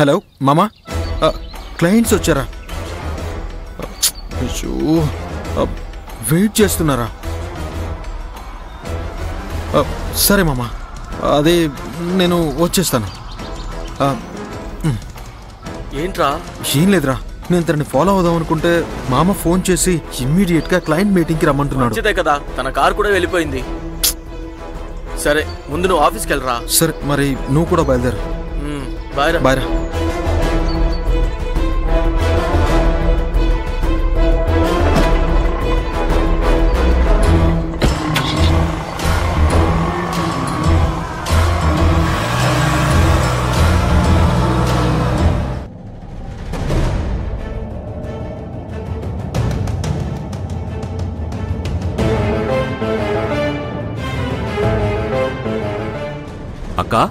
Hello మామా, clients వచ్చారా? Wait చేస్తున్నారా? సరే మామా, అదే నేను వచ్చేస్తాను. ఏంట్రా? ఏం లేదురా, నేను తనని ఫాలో అవుదాం అనుకుంటే మామ ఫోన్ చేసి ఇమ్మీడియట్ గా క్లయింట్ మీటింగ్కి రమ్మంటున్నాడు. మంచిదే కదా, తన కార్ కూడా వెళ్ళిపోయింది. సరే, ముందు నువ్వు ఆఫీస్కి వెళ్ళరా. సరే, మరి నువ్వు కూడా బయలుదేరు. బాయ్ బాయ్ రా. అక్కా,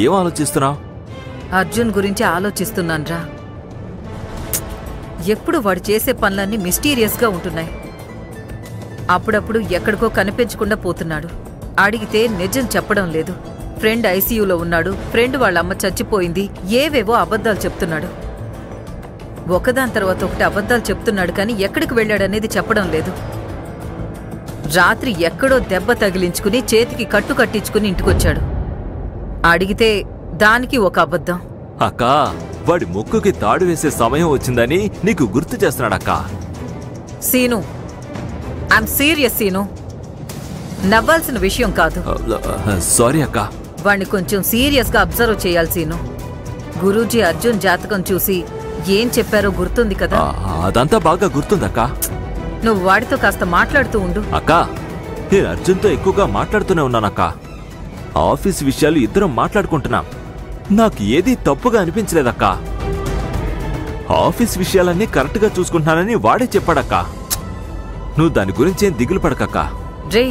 ఏం ఆలోచిస్తున్నావు? అర్జున్ గురించి ఆలోచిస్తున్నాన్రా. ఎప్పుడు వాడు చేసే పనులన్నీ మిస్టీరియస్ గా ఉంటున్నాయి. అప్పుడప్పుడు ఎక్కడికో కనిపించకుండా పోతున్నాడు. అడిగితే నిజం చెప్పడం లేదు. ఫ్రెండ్ ఐసీయూలో ఉన్నాడు, ఫ్రెండ్ వాళ్ళ అమ్మ చచ్చిపోయింది, ఏవేవో అబద్ధాలు చెప్తున్నాడు. ఒకదాని తర్వాత ఒకటి అబద్ధాలు చెప్తున్నాడు, కానీ ఎక్కడికి వెళ్ళాడనేది చెప్పడం లేదు. రాత్రి ఎక్కడో దెబ్బ తగిలించుకుని చేతికి కట్టు కట్టించుకుని ఇంటికొచ్చాడు. అడిగితే దానికి ఒక అబద్ధం. అక్కా, వాడి ముక్కుకి తాడు వేసే సమయం వచ్చిందని నీకు గుర్తు చేస్తున్నాడక్కా. సీను, ఐఎమ్ సీరియస్ సీను, నవ్వాల్సిన విషయం కాదు. సారీ అక్కా. వాణ్ణి కొంచెం సీరియస్ గా అబ్జర్వ్ చేయాలి సీను. గురూజీ అర్జున్ జాతకం చూసి ఏం చెప్పారో గుర్తుంది కదా? అదంతా బాగా గుర్తుందక్కా. నువ్వు వాడితో కాస్త మాట్లాడుతూ ఉండు. అక్కా, నేను అర్జున్తో ఎక్కువగా మాట్లాడుతూనే ఉన్నానక్కా. ఆఫీస్ విషయాలు ఇద్దరం మాట్లాడుకుంటున్నాం. నాకు ఏదీ తప్పుగా అనిపించలేదక్కా. ఆఫీస్ విషయాలన్నీ కరెక్ట్గా చూసుకుంటున్నానని వాడే చెప్పాడక్కా. నువ్వు దాని గురించేం దిగులు పడకక్కా. రే,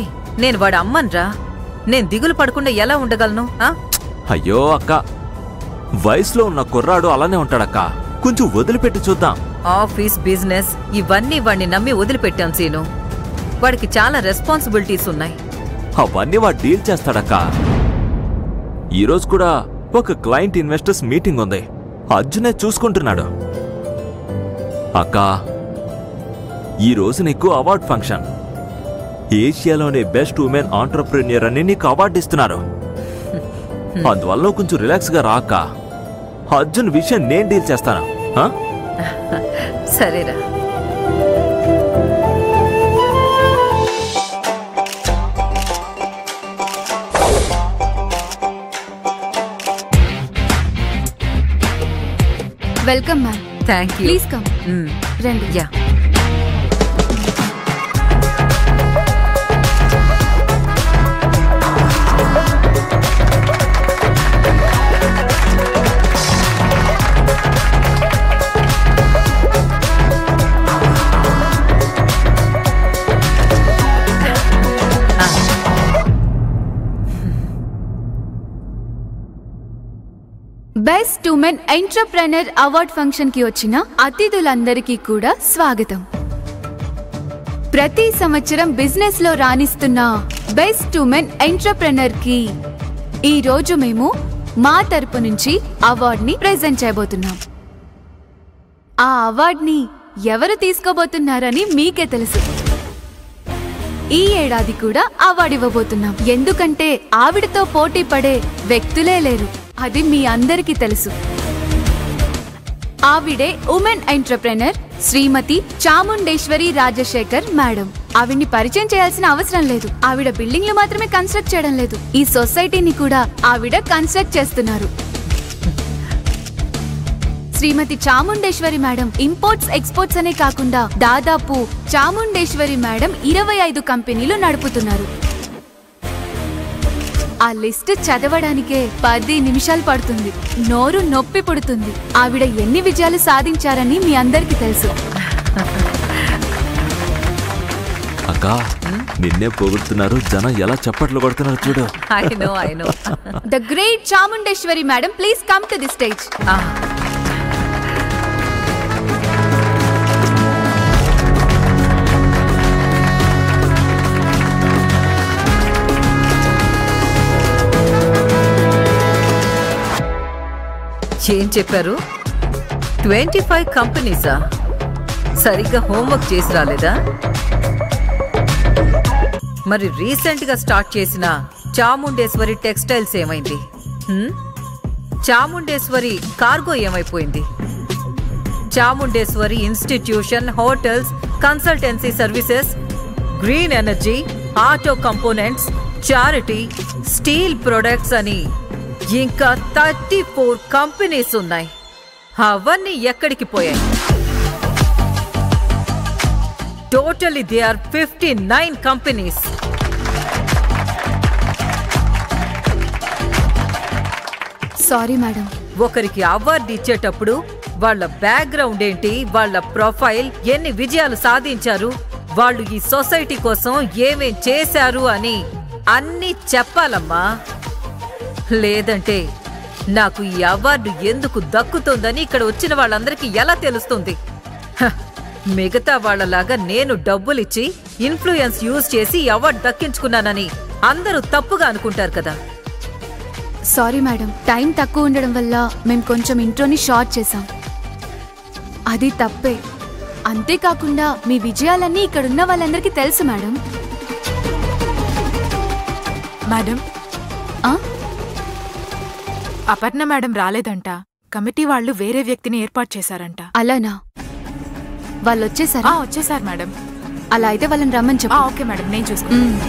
నేను వాడు అమ్మన్రా. నేను దిగులు పడకుండా ఎలా ఉండగలను? అయ్యో అక్కా, వయసులో ఉన్న కుర్రాడు అలానే ఉంటాడక్కా. కొంచెం వదిలిపెట్టి చూద్దాం. ఆఫీస్, బిజినెస్ ఇవన్నీ వాడిని నమ్మి వదిలిపెట్టాం సీను. వాడికి చాలా రెస్పాన్సిబిలిటీస్ ఉన్నాయి. అవన్నీ వాడు డీల్ చేస్తాడక్కా. ఈరోజు కూడా ఒక క్లయింట్ ఇన్వెస్టర్స్ మీటింగ్ ఉంది. అర్జునే చూసుకుంటున్నాడు. అక్కా, ఈరోజు నీకు అవార్డ్ ఫంక్షన్. ఏషియాలోనే బెస్ట్ ఉమెన్ ఆంటర్ప్రెన్యూర్ అని నీకు అవార్డు ఇస్తున్నారు. అందువల్ల కొంచెం రిలాక్స్ గా రా అక్కా. అర్జున్ విషయం నేను డీల్ చేస్తాను. సరేరా. Welcome ma'am. Thank you. Please come. రండి. Yeah. Best women entrepreneur award function కి వచ్చిన అతిథులందరికీ కూడా స్వాగతం. ప్రతి సంవత్సరం బిజినెస్ లో రాణిస్తున్న బెస్ట్ ఉమెన్ ఎంటర్‌ప్రెన్యూర్ కి ఈ రోజు మేము మా తరపు నుంచి అవార్డ్ ని ప్రెజెంట్ చేయబోతున్నాం. ఆ అవార్డ్ ని ఎవరు తీసుకోబోతున్నారని మీకే తెలుసు. ఈ ఏడాది కూడా అవార్డు ఇవ్వబోతున్నాం. ఎందుకంటే ఆవిడతో పోటీ పడే వ్యక్తులే లేరు, అది మీ అందరికీ తెలుసు. ఆవిడే ఉమెన్ ఎంటర్‌ప్రెన్యూర్ శ్రీమతి చాముండేశ్వరి రాజశేఖర్ మేడం. ఆవిడ్ని పరిచయం చేయాల్సిన అవసరం లేదు. ఆవిడ బిల్డింగ్లు మాత్రమే కన్స్ట్రక్ట్ చేయడం లేదు, ఈ సొసైటీని కూడా ఆవిడ కన్స్ట్రక్ట్ చేస్తున్నారు. శ్రీమతి చాముండేశ్వరి మేడం ఇంపోర్ట్స్ ఎక్స్పోర్ట్స్ అనే కాకుండా దాదాపు చాముండేశ్వరి మేడం 25 కంపెనీలు నడుపుతున్నారు. ఆ లిస్ట్ చదవడానికే 10 నిమిషాలు పడుతుంది. నోరు నొప్పి పుడుతుంది. ఆవిడ ఎన్ని విజయాలు సాధించారని మీ అందరికీ తెలుసు. అక్కా, నిన్నే పొగుడుతున్నారు, జనం ఎలా చప్పట్లు కొడుతున్నారు చూడు. I know. The great Chamundeshwari madam, please come to the stage. ఏం చెప్పారు? 25 కంపెనీసా? సరిగ్గా హోంవర్క్ చేసి రాలేదా? మరి రీసెంట్ గా స్టార్ట్ చేసిన చాముండేశ్వరి టెక్స్టైల్స్ ఏమైంది? చాముండేశ్వరి కార్గో ఏమైపోయింది? Chamundeshwari institution, hotels, consultancy services, green energy, auto components, charity, steel products అని ఇంకా 34 కంపెనీస్ ఉన్నాయి. అవన్నీ ఎక్కడికి పోయాయి? Totally they are 59 companies. Sorry madam. ఒకరికి అవార్డు ఇచ్చేటప్పుడు వాళ్ళ బ్యాక్గ్రౌండ్ ఏంటి, వాళ్ళ ప్రొఫైల్, ఎన్ని విజయాలు సాధించారు, వాళ్ళు ఈ సొసైటీ కోసం ఏమేం చేశారు అని అన్నీ చెప్పాలమ్మా. లేదంటే నాకు ఈ అవార్డు ఎందుకు దక్కుతుందని ఇక్కడ వచ్చిన వాళ్ళందరికీ ఎలా తెలుస్తుంది? మిగతా వాళ్ళలాగా నేను డబ్బులిచ్చి ఇన్ఫ్లుయెన్స్ యూజ్ చేసి ఈ అవార్డు దక్కించుకున్నానని అందరూ తప్పుగా అనుకుంటారు కదా. సారీ మేడం, టైం తక్కువ ఉండడం వల్ల మేము కొంచెం ఇంట్రోని షార్ట్ చేశాం. అది తప్పే. అంతేకాకుండా మీ విజయాలన్నీ ఇక్కడున్న వాళ్ళందరికీ తెలుసు మేడం. మేడం, అపర్ణ మేడం రాలేదంట. కమిటీ వాళ్ళు వేరే వ్యక్తిని ఏర్పాటు చేశారంట. అలానా? వాళ్ళు వచ్చేసారా? వచ్చేసారు మేడం. అలా అయితే వాళ్ళని రమ్మని చెప్పు. ఓకే మేడం, నేను చూసుకుంటాను.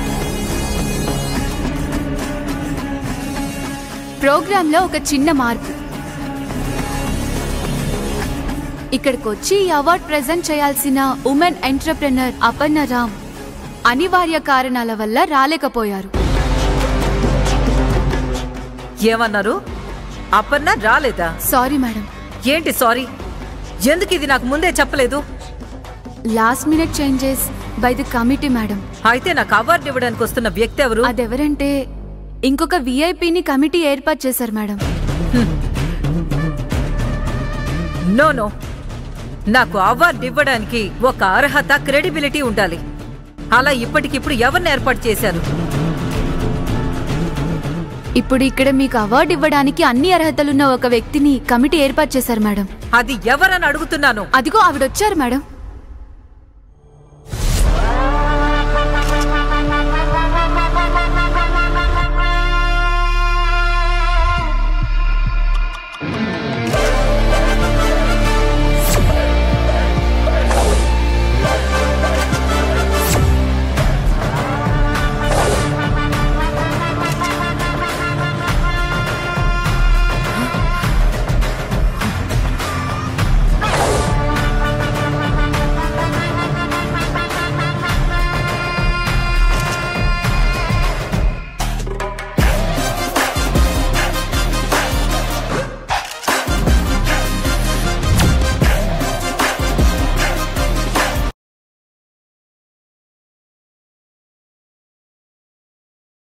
ప్రోగ్రాంలో ఒక చిన్న మార్పు. ఇక్కడికి వచ్చి ఈ అవార్డు ప్రెజెంట్ చేయాల్సిన ఉమెన్ ఎంటర్‌ప్రెన్యూర్ అపర్ణ రామ్ అనివార్య కారణాల వల్ల రాలేకపోయారు. ఏమన్నారు? అపర్ణ రాలేదా? Sorry madam. ఏంటి సారీ? ఎందుకు ఇది నాకు ముందే చెప్పలేదు? Last minute changes by the committee madam. అయితే నాకు అవార్డు ఇవ్వడానికి వస్తున్న వ్యక్తి ఎవరు? అదెవరంటే ఇంకొక విఐపిని కమిటీ ఏర్పాటు చేశారు మేడం. నో నో, నాకు అవార్డు ఇవ్వడానికి ఒక అర్హత, క్రెడిబిలిటీ ఉండాలి. అలా ఇప్పటికిప్పుడు ఎవరిని ఏర్పాటు చేశారు? ఇప్పుడు ఇక్కడ మీకు అవార్డు ఇవ్వడానికి అన్ని అర్హతలున్న ఒక వ్యక్తిని కమిటీ ఏర్పాటు చేశారు మేడం. అది ఎవరని అడుగుతున్నాను? అదిగో ఆవిడొచ్చారు మేడం.